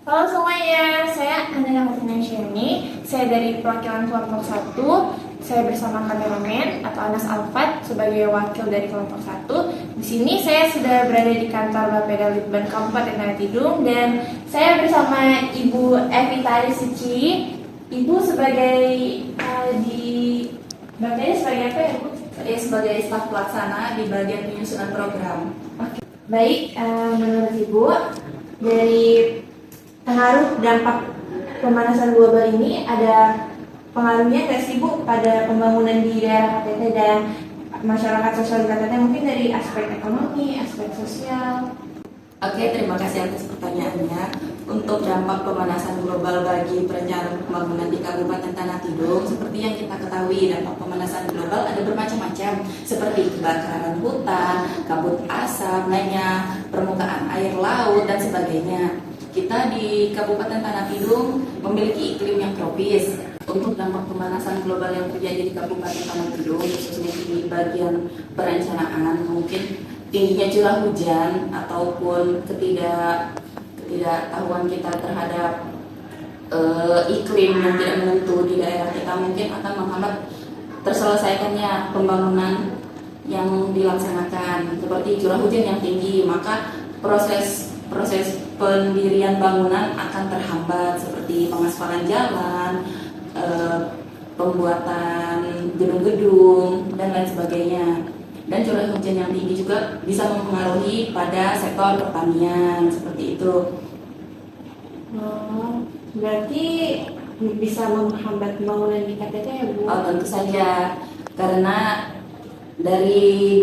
Halo semuanya, saya Andana Martinashiani. Saya dari perwakilan kelompok 1. Saya bersama kameramen atau Anas Alfat sebagai wakil dari kelompok 1. Di sini saya sudah berada di kantor Bapeda Litbang Kabupaten Tanah Tidung dan saya bersama Ibu Evita Risuci. Ibu sebagai di Bapeda sebagai apa ya, Bu? Saya sebagai staf pelaksana di bagian penyusunan program. Oke. Baik, menurut Ibu dari pengaruh dampak pemanasan global ini ada pengaruhnya nggak sih Bu pada pembangunan di daerah KTT dan masyarakat sosial di KTT, mungkin dari aspek ekonomi, aspek sosial? Oke, terima kasih atas pertanyaannya. Untuk dampak pemanasan global bagi perencanaan pembangunan di Kabupaten Tanah Tidung, seperti yang kita ketahui, dampak pemanasan global ada bermacam-macam, seperti kebakaran hutan, kabut asap, naiknya permukaan air laut, dan sebagainya. Kita di Kabupaten Tanah Tidung memiliki iklim yang tropis. Untuk dampak pemanasan global yang terjadi di Kabupaten Tanah Tidung, khususnya di bagian perencanaan, mungkin tingginya curah hujan ataupun ketidaktahuan kita terhadap iklim yang tidak menentu di daerah kita mungkin akan menghambat terselesaikannya pembangunan yang dilaksanakan. Seperti curah hujan yang tinggi, maka proses pendirian bangunan akan terhambat, seperti pengaspalan jalan, pembuatan gedung-gedung, dan lain sebagainya. Dan curah hujan yang tinggi juga bisa mempengaruhi pada sektor pertanian, seperti itu. Berarti bisa menghambat pembangunan di KTT ya Bu? Oh, tentu saja, karena dari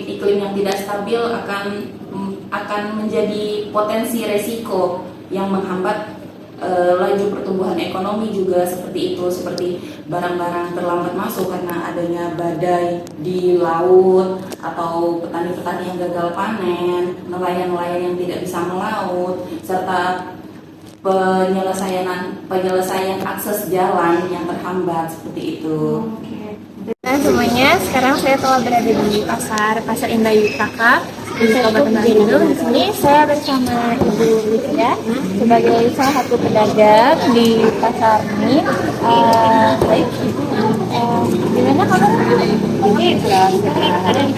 iklim yang tidak stabil akan menjadi potensi resiko yang menghambat laju pertumbuhan ekonomi juga, seperti itu, seperti barang-barang terlambat masuk karena adanya badai di laut, atau petani-petani yang gagal panen, nelayan-nelayan yang tidak bisa melaut, serta penyelesaian akses jalan yang terhambat, seperti itu. Nah semuanya, sekarang saya telah berada di Pasar Indah Yutaka di Kabupaten Tanah Tidung. Di sini saya bersama Ibu Lydia sebagai salah satu pedagang di pasar ini. Baik, gimana kabar? Ini ada di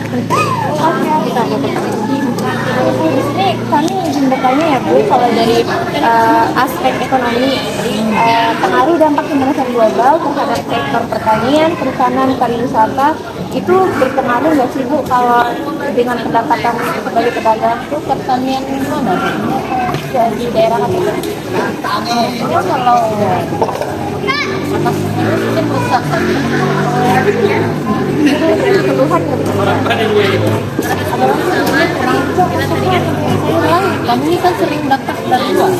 di sini kami ingin bertanya ya Bu, kalau dari aspek ekonomi, pengaruh dampak pemanasan global terhadap sektor pertanian, perikanan, pariwisata itu berpengaruh nggak sih Bu? Kalau dengan pendapatan sebagai pedagang itu pertanian mana? Di daerah apa? Kalau atas ini mungkin rusak tadi. Keluhan kami ini kan sering dapat dari luar.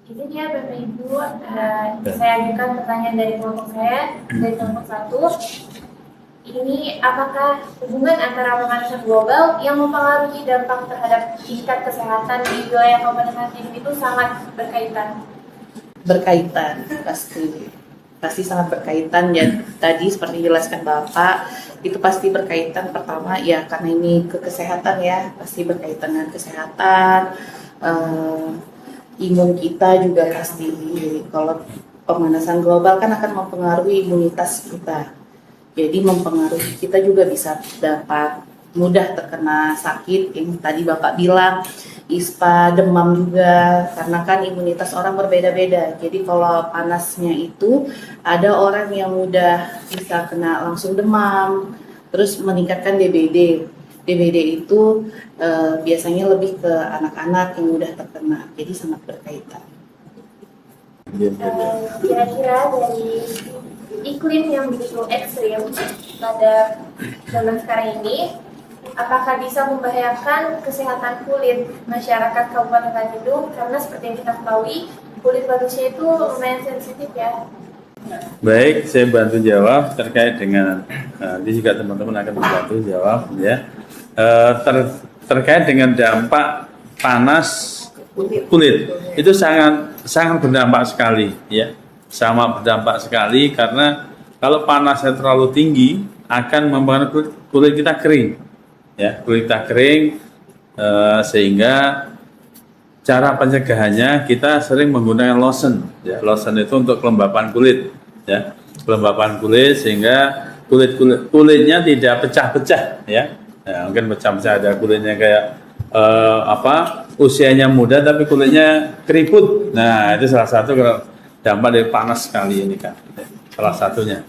Ini dia Bapak Ibu, saya ajukan pertanyaan dari kelompok saya, dari kelompok 1. Ini apakah hubungan antara pemanasan global yang mempengaruhi dampak terhadap tingkat kesehatan di wilayah Kabupaten Tanah Tidung itu sangat berkaitan? Berkaitan, pasti sangat berkaitan ya. Tadi seperti dijelaskan Bapak, itu pasti berkaitan. Pertama ya karena ini kesehatan ya, pasti berkaitan dengan kesehatan. Imun kita juga pasti. Jadi kalau pemanasan global kan akan mempengaruhi imunitas kita. Jadi mempengaruhi kita juga bisa dapat mudah terkena sakit yang tadi Bapak bilang, ISPA, demam juga, karena kan imunitas orang berbeda-beda. Jadi kalau panasnya itu ada orang yang mudah bisa kena langsung demam, terus meningkatkan DBD. DBD itu biasanya lebih ke anak-anak yang mudah terkena, jadi sangat berkaitan. Kira-kira dari iklim yang begitu ekstrim pada zaman sekarang ini, apakah bisa membahayakan kesehatan kulit masyarakat Kabupaten Tanah Tidung? Karena seperti yang kita ketahui, kulit manusia itu lumayan sensitif ya. Baik, saya bantu jawab terkait dengan nanti juga teman-teman akan membantu jawab ya. Terkait dengan dampak panas kulit itu sangat berdampak sekali ya. sama berdampak sekali karena kalau panasnya terlalu tinggi akan mempengaruhi kulit kita kering, ya kulit kita kering sehingga cara pencegahannya kita sering menggunakan lotion, ya lotion itu untuk kelembapan kulit, ya kelembapan kulit sehingga kulitnya tidak pecah-pecah, ya. Nah, mungkin pecah-pecah ada kulitnya kayak usianya muda tapi kulitnya keriput. Nah itu salah satu kalau dampak dari panas sekali ini kan, salah satunya.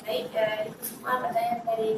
Baik, itu semua pertanyaan dari